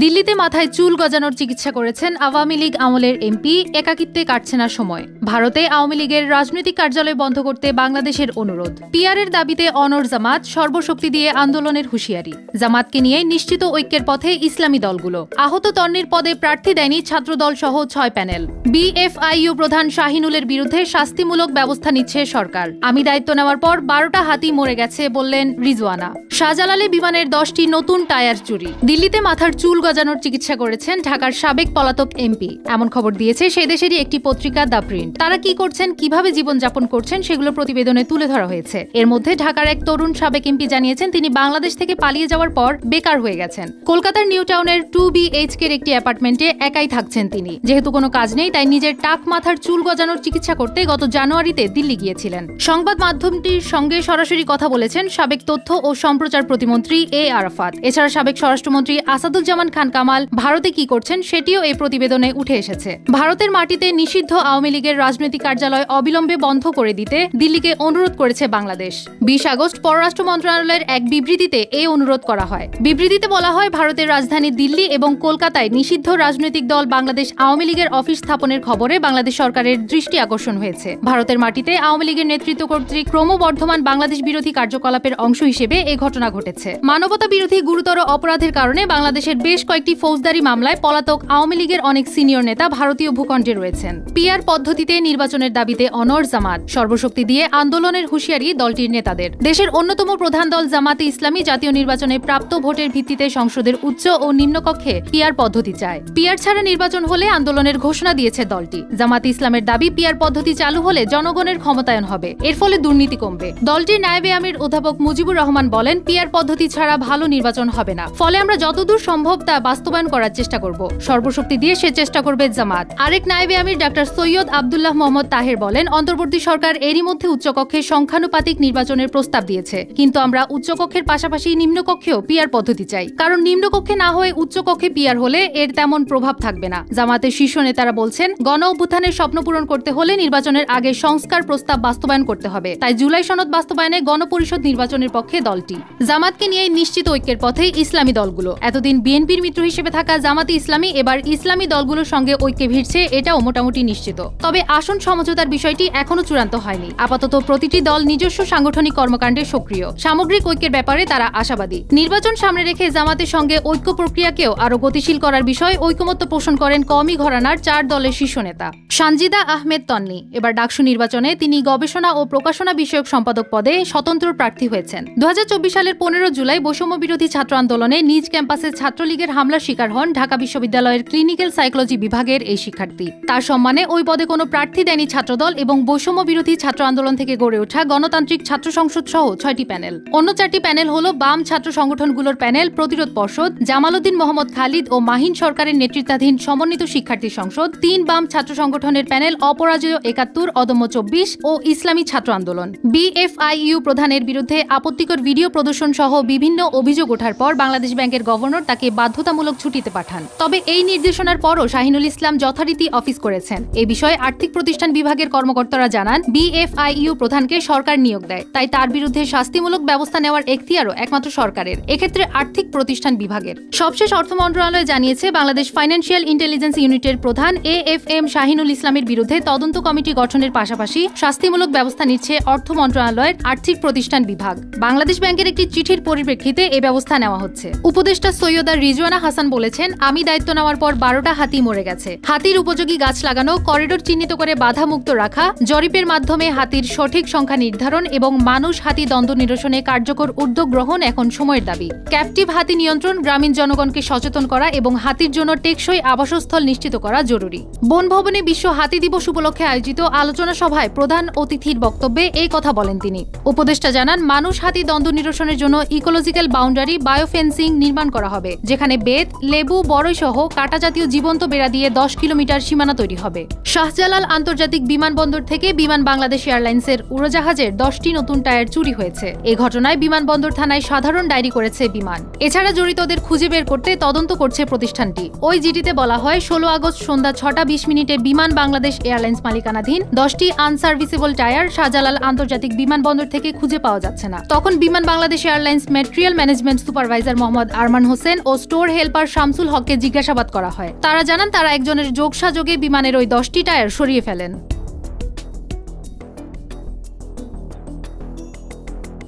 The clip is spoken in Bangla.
দিল্লিতে মাথায় চুল গজানোর চিকিৎসা করেছেন আওয়ামী লীগ আমলের এমপি। একাকিত্বে কাটছে না সময়। ভারতে আওয়ামী লীগের রাজনৈতিক কার্যালয় বন্ধ করতে বাংলাদেশের অনুরোধ। পিআরের দাবিতে অনড় জামাত, সর্বশক্তি দিয়ে আন্দোলনের হুঁশিয়ারি। জামাতকে নিয়ে নিশ্চিত ঐক্যের পথে ইসলামী দলগুলো। আহত তন্নির পদে প্রার্থী দেয়নি ছাত্রদল সহ 6 প্যানেল। বিএফআইইউ প্রধান শাহিনুলের বিরুদ্ধে শাস্তিমূলক ব্যবস্থা নিচ্ছে সরকার। আমি দায়িত্ব নেওয়ার পর 12টা হাতি মরে গেছে বললেন রিজওয়ানা। শাহজালালে বিমানের 10টি নতুন টায়ার চুরি। দিল্লিতে মাথার চুল গজানোর চিকিৎসা করেছেন ঢাকার সাবেক পলাতক এমপি। এমন খবর দিয়েছে সে দেশেরই একটি পত্রিকা দ্য প্রিন্ট। তারা কি করছেন, কিভাবে জীবনযাপন করছেন সেগুলো প্রতিবেদনে তুলে ধরা হয়েছে। এর মধ্যে ঢাকার এক তরুণ সাবেক এমপি জানিয়েছেন তিনি বাংলাদেশ থেকে পালিয়ে যাওয়ার পর বেকার হয়ে গেছেন। কলকাতার নিউ টাউনের 2BHK এর একটি অ্যাপার্টমেন্টে একাই থাকছেন তিনি। যেহেতু কোনো কাজ নেই তাই নিজের টাক মাথার চুল গজানোর চিকিৎসা করতে গত জানুয়ারিতে দিল্লি গিয়েছিলেন। সংবাদ মাধ্যমটির সঙ্গে সরাসরি কথা বলেছেন সাবেক তথ্য ও সম্প্রচার প্রতিমন্ত্রী এ আরাফাত। এছাড়া সাবেক স্বরাষ্ট্রমন্ত্রী আসাদুজ্জামান খান কামাল ভারতে কি করছেন সেটিও এই প্রতিবেদনে উঠে এসেছে। ভারতের মাটিতে নিষিদ্ধ আওয়ামী লীগের রাজনৈতিক কার্যালয় অবিলম্বে বন্ধ করে দিতে দিল্লিকে অনুরোধ করেছে বাংলাদেশ। 20 আগস্ট পররাষ্ট্র মন্ত্রণালয়ের এক বিবৃতিতে এই অনুরোধ করা হয়। বিবৃতিতে বলা হয়, ভারতের রাজধানী দিল্লি এবং কলকাতায় নিষিদ্ধ রাজনৈতিক দল বাংলাদেশ আওয়ামী লীগের অফিস স্থাপনের খবরে বাংলাদেশ সরকারের দৃষ্টি আকর্ষণ হয়েছে। ভারতের মাটিতে আওয়ামী লীগের নেতৃত্ব কর্তৃক ক্রমবর্ধমান বাংলাদেশ বিরোধী কার্যকলাপের অংশ হিসেবে এই ঘটনা ঘটেছে। মানবতা বিরোধী গুরুতর অপরাধের কারণে বাংলাদেশের বেশ কয়েকটি ফৌজদারি মামলায় পলাতক আওয়ামী লীগের অনেক সিনিয়র নেতা ভারতীয় ভূখণ্ডে রয়েছেন। পিআর পদ্ধতিতে নির্বাচনের দাবিতে অনড় জামাত, সর্বশক্তি দিয়ে আন্দোলনের হুঁশিয়ারি দলটির নেতাদের। দেশের অন্যতম প্রধান দল জামাতে ইসলামী জাতীয় নির্বাচনে প্রাপ্ত ভোটের ভিত্তিতে সংসদের উচ্চ ও নিম্নকক্ষে পিআর পদ্ধতি চায়। পিআর ছাড়া নির্বাচন হলে আন্দোলনের ঘোষণা দিয়েছে দলটি। জামাতে ইসলামের দাবি, পিআর পদ্ধতি চালু হলে জনগণের ক্ষমতায়ন হবে, এর ফলে দুর্নীতি কমবে। দলটির নায়েবে আমির অধ্যাপক মুজিবুর রহমান বলেন, পিআর পদ্ধতি ছাড়া ভালো নির্বাচন হবে না, ফলে আমরা যতদূর সম্ভব তা বাস্তবায়ন করার চেষ্টা করব। সর্বশক্তি দিয়ে সে চেষ্টা করবে জামাত। আরেক নায়েবে আমির ডাক্তার সৈয়দ আব্দুল্লাহ মোহাম্মদ তাহের বলেন, অন্তর্বর্তী সরকার এরই মধ্যে উচ্চকক্ষে সংখ্যানুপাতিক নির্বাচনের প্রস্তাব দিয়েছে, কিন্তু আমরা উচ্চকক্ষের পাশাপাশি নিম্নকক্ষেও পিআর পদ্ধতি চাই, কারণ নিম্নকক্ষে না হয়ে উচ্চকক্ষে পিআর হলে এর তেমন প্রভাব থাকবে না। জামাতের শীর্ষ নেতারা বলছেন, গণ অভ্যুত্থানের স্বপ্ন পূরণ করতে হলে নির্বাচনের আগে সংস্কার প্রস্তাব বাস্তবায়ন করতে হবে। তাই জুলাই সনদ বাস্তবায়নে গণপরিষদ নির্বাচনের পক্ষে দলটি। জামাতকে নিয়ে নিশ্চিত ঐক্যের পথে ইসলামী দলগুলো। এতদিন বিএনপির মিত্র হিসেবে থাকা জামাতে ইসলামী এবার ইসলামী দলগুলোর সঙ্গে ঐক্যে ভিড়ছে, এটাও মোটামুটি নিশ্চিত। তবে আসন সমঝোতার বিষয়টি এখনো চূড়ান্ত হয়নি। আপাতত প্রতিটি দল নিজস্ব সাংগঠনিক কর্মকাণ্ডে সক্রিয়। সামগ্রিক ঐক্যের ব্যাপারে তারা আশাবাদী। নির্বাচন সামনে রেখে জামাতের সঙ্গে ঐক্য প্রক্রিয়াকেও আরো গতিশীল করার বিষয়ে ঐকমত্য পোষণ করেন কওমি ঘরানার 4 দলের শীর্ষ নেতা। সানজিদা আহমেদ তন্নি এবার ডাকসু নির্বাচনে তিনি গবেষণা ও প্রকাশনা বিষয়ক সম্পাদক পদে স্বতন্ত্র প্রার্থী হয়েছেন। 2024 সালের 15 জুলাই বৈষম্য বিরোধী ছাত্র আন্দোলনে নিজ ক্যাম্পাসে ছাত্রলীগের হামলার শিকার হন ঢাকা বিশ্ববিদ্যালয়ের ক্লিনিক্যাল সাইকোলজি বিভাগের এই শিক্ষার্থী। তার সম্মানে ওই পদে কোনো প্রার্থী দেয়নি ছাত্রদল এবং বৈষম্য বিরোধী ছাত্র আন্দোলন থেকে গড়ে ওঠা গণতান্ত্রিক ছাত্র সংসদ সহ 6টি প্যানেল। অন্য 4টি প্যানেল হলো বাম ছাত্র সংগঠনগুলোর প্যানেল প্রতিরোধ পর্ষদ, জামাল উদ্দিন মোহাম্মদ খালিদ ও মাহিন সরকারের নেতৃত্বাধীন সমন্বিত শিক্ষার্থী সংসদ, 3 বাম ছাত্র সংগঠনের প্যানেল অপরাজয় 71, অদম্য 24 ও ইসলামী ছাত্র আন্দোলন। বিএফআইইউ প্রধানের বিরুদ্ধে আপত্তিকর ভিডিও প্রদর্শন সহ বিভিন্ন অভিযোগ ওঠার পর বাংলাদেশ ব্যাংকের গভর্নর তাকে বাধ্যতামূলক ছুটিতে পাঠান। তবে এই নির্দেশনার পরও শাহিনুল ইসলাম যথারীতি অফিস করেছেন। এ বিষয়ে আর্থিক প্রতিষ্ঠান বিভাগের কর্মকর্তারা জানান, বিএফআইইউ প্রধানকে সরকার নিয়োগ দেয়, তাই তার বিরুদ্ধে শাস্তিমূলক ব্যবস্থা নেওয়ার এখতিয়ারও একমাত্র সরকারের, এক্ষেত্রে আর্থিক প্রতিষ্ঠান বিভাগের। সবশেষ অর্থ মন্ত্রণালয় জানিয়েছে, বাংলাদেশ ফাইন্যান্সিয়াল ইন্টেলিজেন্স ইউনিটের প্রধান এএফএম শাহিনুল ইসলামের বিরুদ্ধে তদন্ত কমিটি গঠনের পাশাপাশি শাস্তিমূলক ব্যবস্থা নিচ্ছে অর্থ মন্ত্রণালয়ের আর্থিক প্রতিষ্ঠান বিভাগ। বাংলাদেশ ব্যাংকের একটি চিঠির পরিপ্রেক্ষিতে এই ব্যবস্থা নেওয়া হচ্ছে। উপদেষ্টা সৈয়দা রিজওয়ানা হাসান বলেছেন, আমি দায়িত্ব নেওয়ার পর 12টা হাতি মরে গেছে। হাতির উপযোগী গাছ লাগানো, করিডোর চিহ্নিত করে বাধা মুক্ত রাখা, জরিপের মাধ্যমে হাতির সঠিক সংখ্যা নির্ধারণ এবং মানুষ হাতি দ্বন্দ্ব নিরসনে কার্যকর উদ্যোগ গ্রহণ এখন সময়ের দাবি। ক্যাপটিভ হাতি নিয়ন্ত্রণ, গ্রামীণ জনগণকে সচেতন করা এবং হাতির জন্য টেকসই আবাসস্থল নিশ্চিত করা জরুরি। বন ভবনে বিশ্ব হাতি দিবস উপলক্ষে আয়োজিত আলোচনা সভায় প্রধান অতিথির বক্তব্যে এই কথা বলেন তিনি। উপদেষ্টা জানান, মানুষ হাতি দ্বন্দ্ব নিরসনের জন্য ইকোলজিক্যাল বাউন্ডারি বায়োফেন্সিং নির্মাণ করা হবে, যেখানে বেত, লেবু, বড়ই সহ কাটা জাতীয় জীবন্ত বেড়া দিয়ে 10 কিলোমিটার সীমানা তৈরি হবে। শাহজালাল আন্তর্জাতিক বিমানবন্দর থেকে বিমান বাংলাদেশ এয়ারলাইন্সের উড়োজাহাজের 10টি নতুন টায়ার চুরি হয়েছে। এ ঘটনায় বিমানবন্দর থানায় সাধারণ ডায়েরি করেছে বিমান। এছাড়া জড়িতদের খুঁজে বের করতে তদন্ত করছে প্রতিষ্ঠানটি। ওই জিডিতে বলা হয় 16 আগস্ট সন্ধ্যা 6টা 20 মিনিটে বিমান বাংলাদেশ এয়ারলাইন্স মালিকানাধীন 10টি আনসার্ভিসেবল টায়ার শাহজালাল আন্তর্জাতিক বিমানবন্দর থেকে খুঁজে পাওয়া যাচ্ছে না। তখন Biman Bangladesh airlines material management supervisor Mohammad Arman Hossain ও স্টোর হেল্পার শামসুল হককে জিজ্ঞাসাবাদ করা হয়। তারা জানান তারা একজনের যোগসাযোগে বিমানের ওই 10টি টায়ার সরিয়ে ফেলেন।